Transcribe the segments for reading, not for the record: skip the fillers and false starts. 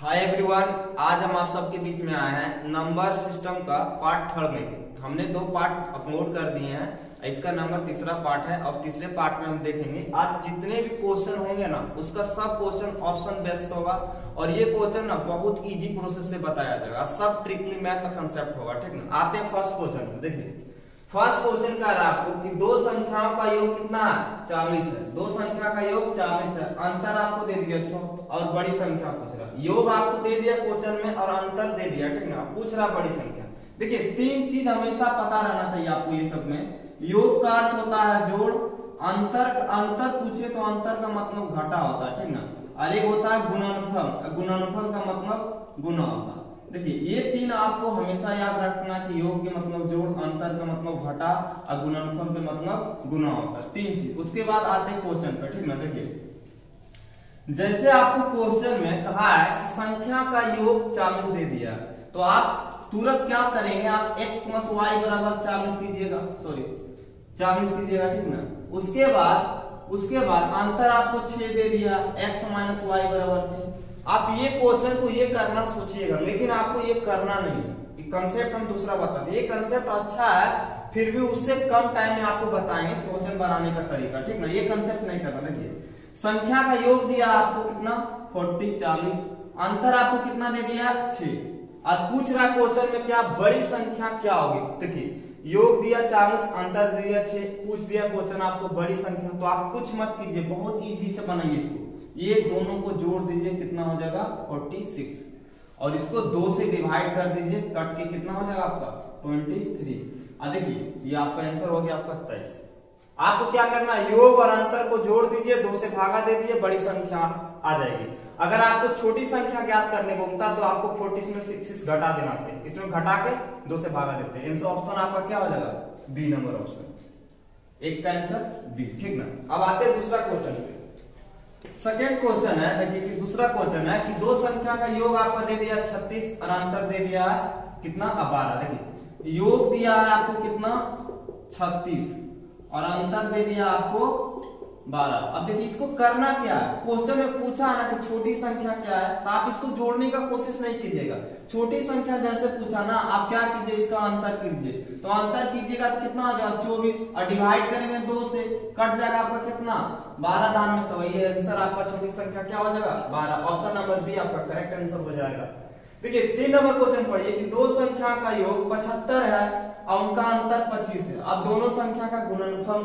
Hi everyone, आज हम आप सबके बीच में आए हैं नंबर सिस्टम का पार्ट थर्ड में। हमने 2 पार्ट अपलोड कर दिए हैं, इसका नंबर तीसरा पार्ट है। और तीसरे पार्ट में हम देखेंगे आज जितने भी क्वेश्चन होंगे ना, उसका सब क्वेश्चन ऑप्शन बेस्ड होगा। और ये क्वेश्चन ना बहुत इजी प्रोसेस से बताया जाएगा, सब ट्रिपली मैथ का कंसेप्ट होगा, ठीक ना। आते हैं फर्स्ट क्वेश्चन में। देखिए फर्स्ट क्वेश्चन कह रहा है आपको कि दो संख्याओं का योग कितना है, 40 है। दो संख्या का योग 40 है। अंतर आपको दे दिया और बड़ी संख्या पूछ रहा। योग आपको दे दिया क्वेश्चन में और अंतर दे दिया, ठीक ना। पूछ रहा बड़ी संख्या। देखिए 3 चीज हमेशा पता रहना चाहिए आपको ये सब में। योग का अर्थ होता है जोड़, अंतर पूछे तो अंतर का मतलब घटा होता है, ठीक ना। और एक होता है गुणनफल, गुणनफल का मतलब गुना होता है। देखिए ये 3 आपको हमेशा याद रखना कि योग के मतलब जोड़, अंतर का मतलब घटा और गुणनफल के मतलब गुना होता है। 3 चीज। उसके बाद आते हैं क्वेश्चन पर, ठीक ना। देखिए जैसे आपको क्वेश्चन में कहा है कि संख्या का योग 40 दे दिया, तो आप तुरंत क्या करेंगे, आप x + y = 40 कीजिएगा, 40 कीजिएगा, ठीक ना। उसके बाद अंतर आपको 6 दे दिया, x - y = 6। आप ये क्वेश्चन को ये करना सोचिएगा, लेकिन आपको ये करना नहीं। कंसेप्ट हम दूसरा बता दें। ये कंसेप्ट अच्छा है, फिर भी उससे कम टाइम में आपको बताएंगे क्वेश्चन बनाने का तरीका, ठीक ना। ये कंसेप्ट नहीं करना। देखिए संख्या का योग दिया आपको कितना, 40 40। अंतर आपको कितना दे दिया, 6। और पूछ रहा क्वेश्चन में क्या बड़ी संख्या क्या होगी। देखिए योग दिया 40, अंतर दिया 6, पूछ दिया क्वेश्चन आपको बड़ी संख्या। तो आप कुछ मत कीजिए, बहुत इजी से बनाइए इसको। ये दोनों को जोड़ दीजिए, कितना हो जाएगा 46। और इसको 2 से डिवाइड कर दीजिए, कट के कितना हो जाएगा आपका 23। और देखिए ये आपका आंसर हो गया आपका 23। आपको क्या करना है, योग और अंतर को जोड़ दीजिए, 2 से भागा दे दीजिए, बड़ी संख्या आ जाएगी। अगर आपको छोटी संख्या ज्ञात करने को होता तो आपको 40 में 6 घटा देना थे, इसमें घटा के 2 से भागा देते हैं। ऑप्शन आपका क्या हो जाएगा, बी नंबर ऑप्शन। एक का आंसर बी, ठीक ना। अब आते हैं दूसरा क्वेश्चन पे। सेकेंड क्वेश्चन है, देखिए कि दूसरा क्वेश्चन है कि दो संख्या का योग आपको दे दिया 36 और अंतर दे दिया है कितना, 12। देखिए योग दिया है आपको कितना 36 और अंतर दे दिया आपको 12। अब देखिए इसको करना क्या है, क्वेश्चन में पूछा है ना कि छोटी संख्या क्या है, तो आप इसको जोड़ने का कोशिश नहीं कीजिएगा। छोटी संख्या जैसे पूछा ना, आप क्या कीजिए, इसका अंतर कीजिए। तो अंतर कीजिएगा तो कितना हो जाएगा 24, और डिवाइड करेंगे 2 से, कट जाएगा आपका कितना 12 दान में। तो ये आंसर आपका छोटी संख्या क्या हो जाएगा 12। ऑप्शन नंबर बी आपका करेक्ट आंसर हो जाएगा। देखिए 3 नंबर क्वेश्चन पढ़िए कि दो संख्या का योग 75 है और उनका अंतर 25 है। अब दोनों संख्या का गुणनफल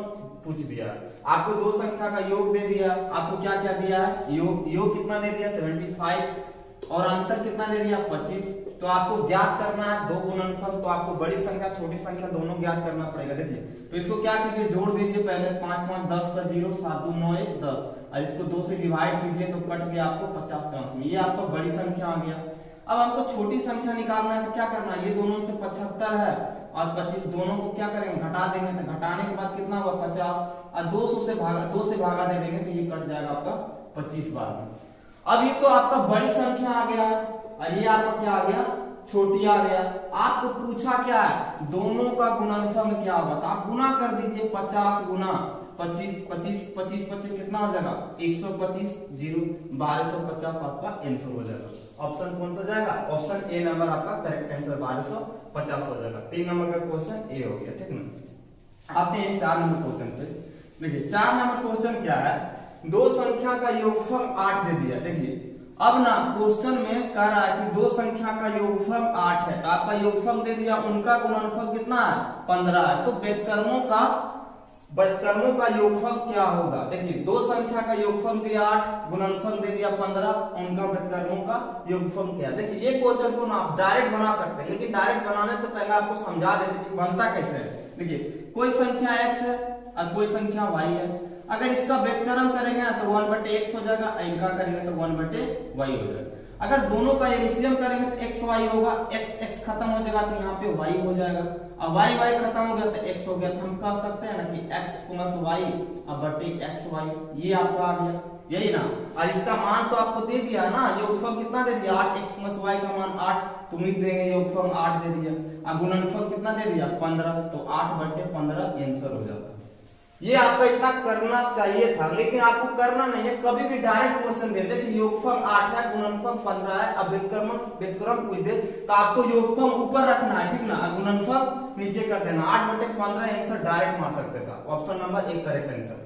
पूछ दिया। आपको दो संख्या का योग दे दिया, आपको क्या क्या दिया है, योग कितना दे दिया 75 और अंतर कितना दे दिया 25। तो आपको ज्ञात करना है दो गुणनफल। तो आपको बड़ी संख्या छोटी संख्या दोनों ज्ञात करना पड़ेगा। देखिए तो इसको क्या कीजिए, जोड़ दीजिए पहले, 5 5 10 का 0, 7 2 9 1 10, और इसको 2 से डिवाइड कीजिए तो कट गया आपको 50 चांस में। ये आपका बड़ी संख्या आ गया। अब हमको छोटी संख्या निकालना है तो क्या करना है, ये दोनों से 75 है और 25, दोनों को क्या करेंगे, घटा देंगे। तो घटाने के बाद कितना हुआ 50, और 200 से भागा दे देंगे तो ये कट जाएगा आपका 25 बार में। अब ये तो आपका बड़ी संख्या आ गया और ये आपका क्या आ गया, छोटी आ गया। आपको पूछा क्या है, दोनों का गुणनफल क्या होगा, तो आप गुना कर दीजिए। 50 गुना 25, 25 25 25 कितना हो जाएगा 125, 0 1250 आपका आंसर हो जाएगा। ऑप्शन कौन सा जाएगा, ऑप्शन ए नंबर आपका करेक्ट आंसर 1250 हो जाएगा। 3 नंबर का क्वेश्चन ए हो गया, ठीक ना। आते हैं 4 नंबर क्वेश्चन पे। देखिए 4 नंबर क्वेश्चन क्या है, दो संख्या का योगफल 8 दे दिया। देखिए अब ना क्वेश्चन में कह रहा है कि दो संख्या का योगफल 8 है, तो आपका योगफल दे दिया, उनका गुणनफल कितना है 15 है। तो व्युत्क्रमों का योगफल क्या होगा। देखिए दो संख्या का योगफल दिया 8, गुणनफल दे दिया 15, उनका व्युत्क्रमों का योगफल क्या है। देखिए ये क्वेश्चन को ना आप डायरेक्ट बना सकते हैं, लेकिन डायरेक्ट बनाने से पहले आपको समझा देते कि बनता कैसे है। देखिए कोई संख्या x है और कोई संख्या y है। अगर इसका व्युत्क्रम करेंगे ना तो 1/x हो जाएगा, इनका करेंगे तो 1/y हो जाएगा। अगर दोनों का एलसीएम करेंगे तो x y होगा, x खत्म हो जाएगा तो यहाँ पे y हो जाएगा, और y खत्म हो गया तो x हो गया। तो हम कह सकते हैं ना कि x + y xy, ये आपको आ गया, यही ना। और इसका मान तो आपको दे दिया ना, योगफल कितना दे दिया 8, x + y का मान 8, तुम ही देंगे योगफल 8 दे दिया, और गुणनफल कितना दे दिया 15, तो 8/15 आंसर हो जाता है। ये आपका इतना करना चाहिए था, लेकिन आपको करना नहीं है। कभी भी डायरेक्ट क्वेश्चन दे दे कि योगफल 8 है, गुणनफल 15 है, अब व्युत्क्रम पूछ दे तो आपको योगफल ऊपर रखना है, ठीक ना, गुणनफल नीचे कर देना। 8/15 आंसर डायरेक्ट मार सकते था। Option number 1 correct answer.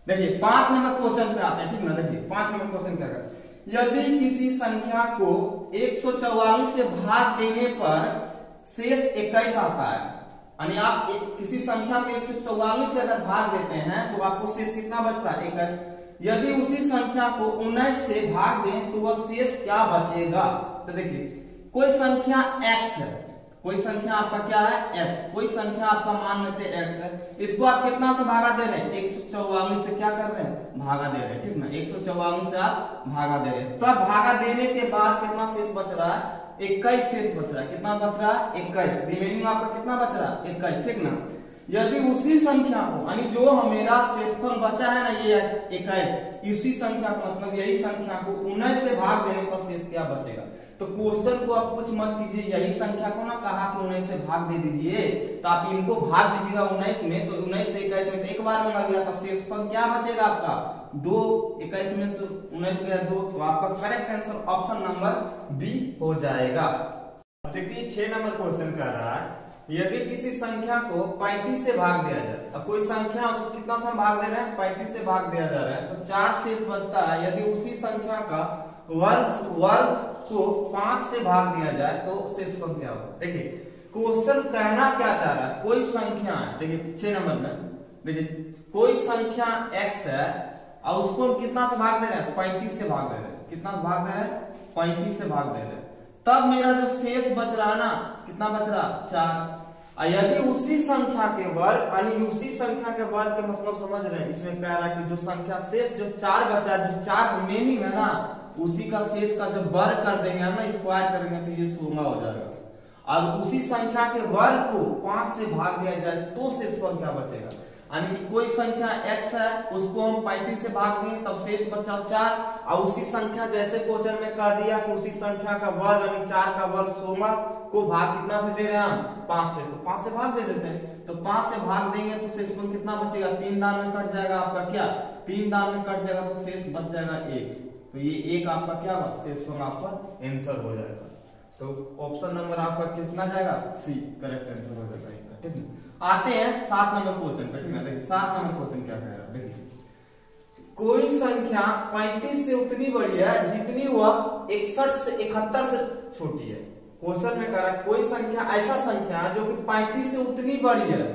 देखिए 5 नंबर क्वेश्चन पे आते हैं, ठीक ना। देखिए 5 नंबर क्वेश्चन क्या है, यदि किसी संख्या को 144 से भाग देने पर शेष 21 आता है, यानी आप किसी संख्या को 144 से अगर भाग देते हैं तो आपको शेष कितना बचता है, 21। यदि उसी संख्या को 19 से भाग दें तो वह शेष क्या बचेगा। तो देखिए कोई संख्या x है, कोई संख्या आपका क्या है x, कोई संख्या आपका मान लेते हैं x है, इसको आप कितना से भागा दे रहे हैं, 144 से क्या कर रहे हैं, भागा दे रहे हैं, ठीक ना। 144 से आप भागा दे रहे हैं, तब भागा देने के बाद कितना शेष बच रहा है, 21 शेष बच रहा है। कितना बच रहा है, 21। रिमेनिंग आपका कितना बच रहा है, 21, ठीक ना। यदि उसी संख्या को, यानी जो मेरा शेषफल बचा है ना ये 21, इसी संख्या को मतलब यही संख्या को 19 से भाग देने पर शेष क्या बचेगा। तो क्वेश्चन को आप कुछ मत कीजिए, यही संख्या को ना कहा कि 19 से भाग दे दीजिए, तो आप इनको भाग दीजिएगा 19 में, तो 19 से 21 में एक बार में लग गया, तो शेषफल क्या बचेगा आपका 2, 21 में से 19 गया 2, तो आपका correct answer option number B हो जाएगा। देखिए 6 नंबर क्वेश्चन कर रहा है, यदि किसी संख्या को 35 से भाग दिया जाए, अब कोई संख्या उसको कितना से भाग दे रहे हैं, 35 से भाग दिया जा रहा है, तो 4 शेष बचता है। यदि उसी संख्या का वर्ग को 5 से भाग दिया जाए तो शेषफल क्या होगा। देखिए क्वेश्चन कहना क्या चाह रहा है, कोई संख्या है, देखिए 6 नंबर में देखिए कोई संख्या x है और उसको कितना से भाग दे रहे हैं, 35 से भाग दे रहे हैं। कितना से भाग दे रहे हैं, 35 से भाग दे रहे हैं, तब मेरा जो शेष बच रहा है ना, कितना बच रहा, 4। यदि उसी संख्या के वर्ग, यानी उसी संख्या के वर्ग के मतलब समझ रहे हैं, इसमें कह रहा है कि जो संख्या शेष जो 4 बचा, जो 4 रिमेनिंग है ना, उसी का शेष का जब वर्ग कर देंगे ना, स्क्वायर करेंगे तो ये 16 हो जाएगा। अब उसी संख्या के वर्ग को 5 से भाग दिया जाए तो शेषफल क्या बचेगा, यानी कि कोई संख्या x है उसको हम 35 से भाग दें तब शेष बचा 4, और उसी संख्या जैसे क्वेश्चन में कह दिया कि उसी संख्या का वर्ग यानी 4 का वर्ग 16 को भाग कितना से दे रहे हैं हम, 5 से, तो 5 से भाग दे देते हैं। तो 5 से भाग देंगे तो शेषफल कितना बचेगा, 3 दान में कट जाएगा आपका क्या, 3 दान में कट जाएगा तो शेष बच जाएगा 1, तो ये 1 आपका क्या हुआ, शेषफल आपका आंसर हो जाएगा। तो ऑप्शन नंबर आपका कितना जाएगा, सी करेक्ट आंसर हो जाएगा, ठीक है। आते हैं 7 नंबर क्वेश्चन पे, ठीक है। देखिए 7 नंबर क्वेश्चन क्या कह रहा है, देखिए कोई संख्या 35 से उतनी बड़ी है जितनी वह 61 से 71 से छोटी है। क्वेश्चन में कह रहा है कोई संख्या, ऐसा संख्या जो कि 35 से उतनी बड़ी है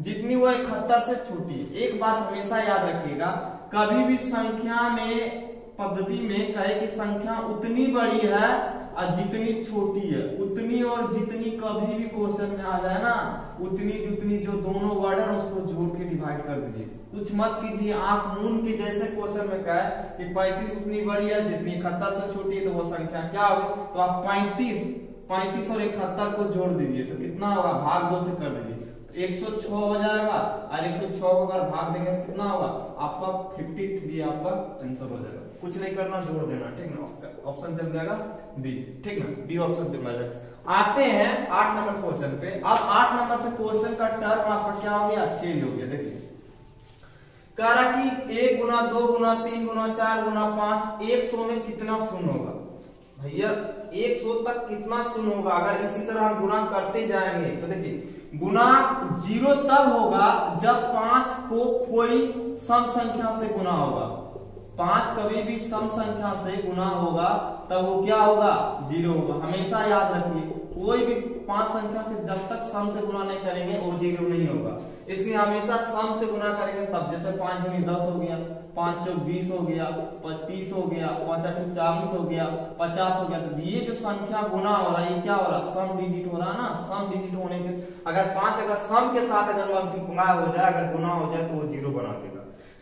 जितनी वह 71 से छोटी है। एक बात हमेशा याद रखिएगा, कभी भी संख्या में पद्धति में कहे कि संख्या उतनी बड़ी है और जितनी छोटी है, उतनी और जितनी कभी भी क्वेश्चन में आ जाए ना, उतनी जितनी जो दोनों वर्ड है उसको जोड़ के डिवाइड कर दीजिए, कुछ मत कीजिए आंख मूंद के। जैसे क्वेश्चन में कहा है कि 35 उतनी बड़ी है जितनी 71 से छोटी है, तो वो संख्या क्या होगी, तो आप 35 और 71 को जोड़ दीजिए तो कितना होगा, भाग 2 से कर दीजिए, 106 हो जाएगा, और 106 को अगर भाग देंगे तो कितना होगा आपका 53 आपका आंसर हो जाएगा। कुछ नहीं करना, जोड़ देना, ठीक ना। ऑप्शन चल जाएगा बी, ठीक ना, बी ऑप्शन चल जाएगा। आते हैं 8 नंबर क्वेश्चन पे। अब 8 नंबर से क्वेश्चन का टर्म आपका क्या हो गया, चेंज हो गया। देखिए कह रहा कि 1 गुना 2 गुना 3 गुना 4 गुना 5 100 में कितना शून्य होगा। भैया 100 तक कितना शून्य होगा, अगर इसी तरह हम गुना करते जाएंगे तो देखिए गुना 0 तब होगा जब 5 को कोई सम संख्या से गुना होगा। 5 कभी भी सम संख्या से गुना होगा तब वो क्या होगा, 0 होगा। हमेशा याद रखिए कोई भी 5 संख्या के जब तक सम से गुना नहीं करेंगे वो 0 नहीं होगा, इसलिए हमेशा सम से गुना करेंगे तब। जैसे 5 दूनी 10 हो गया, 5 चौक 20 हो गया, 30 हो गया, 5 8 40 हो गया, 50 हो गया। तो ये जो संख्या गुना हो रहा है ये क्या हो रहा है, सम डिजिट हो रहा है ना। सम डिजिट होने के अगर 5 अगर सम के साथ अगर मल्टीप्लाई हो जाए, अगर गुना हो जाए तो वो 0 बना देगा।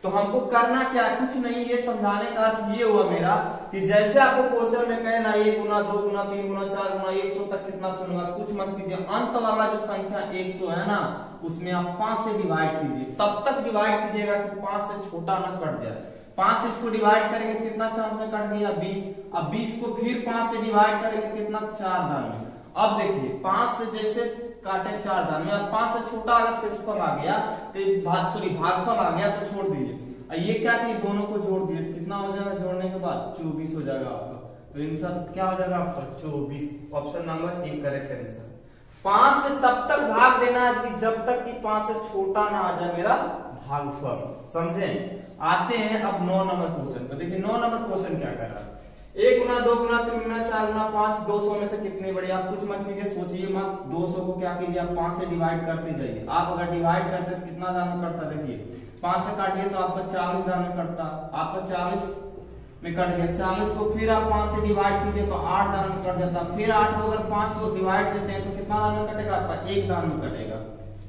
तो हमको करना क्या, कुछ नहीं, ये समझाने का अर्थ ये हुआ मेरा कि जैसे आपको क्वेश्चन में कहे ना 1 गुना 2 गुना 3 गुना 4 गुना 100 तक कितना शून्य होगा, कुछ मत कीजिए। अंत वाला जो संख्या 100 है ना उसमें आप 5 से डिवाइड कीजिए, तब तक डिवाइड कीजिएगा कि 5 से छोटा ना कट जाए। 5 से इसको डिवाइड करेंगे कितना चांस में कट गया, 20। अब 20 को फिर 5 से डिवाइड करेंगे कितना, 4 दान में। अब देखिए 5 से जैसे काटे 4 दान में, अब 5 से छोटा अगर शेषफल आ गया तो भागफल आ गया तो छोड़ दीजिए। ये क्या कि दोनों को जोड़ दिए तो कितना हो जाएगा, जोड़ने के बाद 24 हो जाएगा आपका। तो आंसर क्या हो जाएगा आपका 24, option number A correct answer. 5 से तब तक भाग देना है कि जब तक कि 5 से छोटा ना आ जाए मेरा भागफल, समझे। आते हैं अब 9 नंबर क्वेश्चन पर। देखिए 9 नंबर क्वेश्चन क्या कर रहा है, 1 गुना 2 गुना 3 गुना 4 गुना 5 200 में से कितने बड़े। आप कुछ मत कीजिए, सोचिए मत, 200 को क्या कीजिए आप 5 से डिवाइड करते जाइए। आप अगर डिवाइड करते तो कितना दान में कटता, देखिए 5 से काटिए तो आपका 40 दान में कटता, आपका 40 में कट गया। 40 को फिर आप 5 से डिवाइड कीजिए तो 8 दान में कट जाता, फिर 8 को अगर 5 को डिवाइड देते हैं तो कितना दान में कटेगा आपका, 1 दान में कटेगा।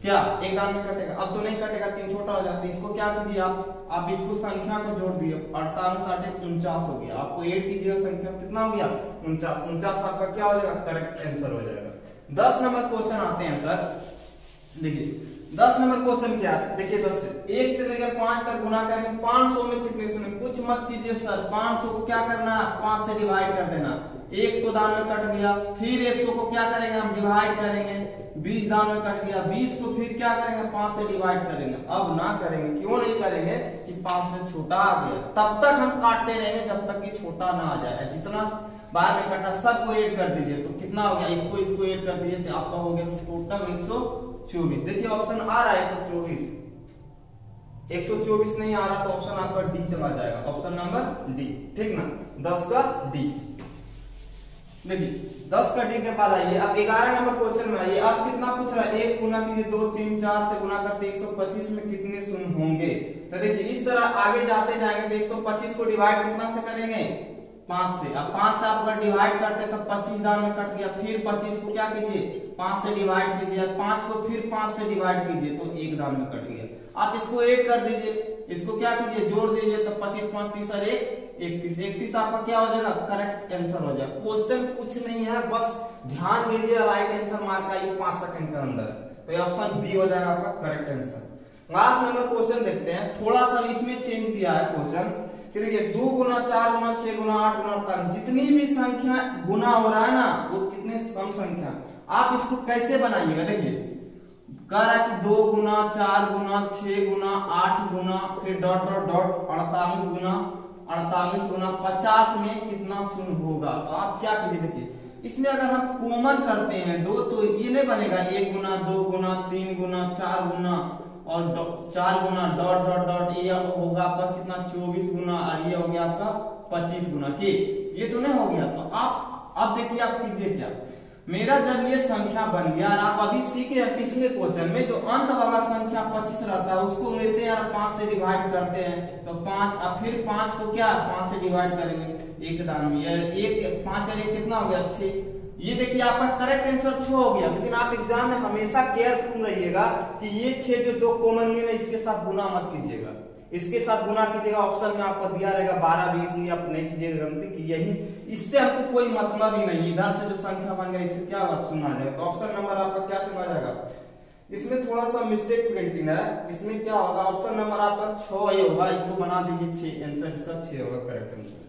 क्या 1 दान में कटेगा, अब तो नहीं कटेगा, 3 छोटा हो जाता है। इसको क्या कीजिए आप इसको संख्या को जोड़ दिए, 48 8 49 हो गया। आपको 8 कीजिएगा संख्या कितना हो गया 49, 49 आपका क्या हो जाएगा करेक्ट आंसर हो जाएगा। 10 नंबर क्वेश्चन आते हैं सर। देखिए 10 नंबर क्वेश्चन क्या है, देखिए 10 से 1 से लेकर 5 तक गुना करेंगे। 500 में कितने सुने, कुछ मत कीजिए सर, 500 को क्या करना है 5 से डिवाइड कर देना, 100 दान में कट गया। फिर 100 को क्या करेंगे हम डिवाइड करेंगे, 20 दान में कट गया। 20 को फिर क्या करेंगे 5 से डिवाइड करेंगे। अब ना करेंगे, क्यों नहीं करेंगे कि 5 से छोटा आ गया, तब तक हम काटते रहेंगे जब तक कि छोटा ना आ जाए। जितना बार में कटा सबको ऐड कर दीजिए तो कितना हो गया, इसको ऐड कर दीजिए तो आपका हो गया टोटल 124। देखिए ऑप्शन आ रहा है 124, 124 नहीं आ रहा तो ऑप्शन आपका डी चला जाएगा, ऑप्शन नंबर डी, ठीक ना, 10 का डी। देखिए 10 का डी के बाद आइए अब 11 नंबर क्वेश्चन में आइए। अब कितना पूछ रहा है, 1 गुना कीजिए 2 3 4 से गुना करते 125 में कितने शून्य होंगे। तो देखिए इस तरह आगे जाते जाएंगे तो 125 को डिवाइड कितना से करेंगे 5 से। अब 5 से आप अगर डिवाइड करते तो 25 दान में कट गया, फिर 25 को क्या कीजिए 5 से डिवाइड कीजिए, 5 को फिर 5 से डिवाइड कीजिए तो 1 दान में कट गया। आप इसको ऐड कर दीजिए, इसको क्या कीजिए जोड़ दीजिए तो 25 5 30 और 1 31, 31 आपका क्या हो जाएगा करेक्ट आंसर हो जाएगा। क्वेश्चन कुछ नहीं है, बस ध्यान दीजिए, राइट आंसर मार्क आइए 5 सेकंड के अंदर, तो ये ऑप्शन बी हो जाएगा आपका correct answer. Last number question देखते हैं, थोड़ा सा इसमें चेंज किया है क्वेश्चन। देखिए 2 गुना 4 गुना 6 गुना 8 गुना 48 जितनी भी संख्या गुना हो रहा है ना वो कितने सम संख्या, आप इसको कैसे बनाइएगा। देखिए कह रहा है कि 2 गुना 4 गुना 6 गुना 8 गुना फिर डॉट डॉट डॉट 48 गुना 50 में कितना शून्य होगा। तो आप क्या कीजिए, देखिए इसमें अगर हम कॉमन करते हैं 2 तो ये नहीं बनेगा 1 गुना 2 गुना 3 गुना 4 गुना और 4 गुना डॉट डॉट डॉट, ये होगा आपका कितना 24 गुना और ये हो गया आपका 25 गुना, ठीक ये तो नहीं हो गया। तो आप अब देखिए आप कीजिए क्या, मेरा जब ये संख्या बन गया और आप अभी सीखे पिछले क्वेश्चन में जो अंत वाला संख्या 25 रहता है उसको लेते हैं और 5 से डिवाइड करते हैं तो 5, अब फिर 5 को क्या 5 से डिवाइड करेंगे 1 दान में, 1 5 और 1 कितना हो गया 6। ये देखिए आपका करेक्ट आंसर 6 हो गया। लेकिन आप एग्जाम में हमेशा केयरफुल रहिएगा कि ये 6 जो 2 कॉमन है इसके साथ गुना मत कीजिएगा, इसके साथ गुना कीजिएगा। ऑप्शन में आपको दिया रहेगा 12 20, नहीं आप नहीं कीजिएगा गलती कि यही, इससे हमको कोई मतलब ही नहीं, इधर से जो संख्या बन गया इससे क्या होगा शून्य आ जाएगा। तो ऑप्शन नंबर आपका क्या चला जाएगा, इसमें थोड़ा सा मिस्टेक प्रिंटिंग है, इसमें क्या होगा ऑप्शन नंबर आपका 6 ही होगा, इसको बना दीजिए 6, आंसर इसका 6 होगा करेक्ट आंसर।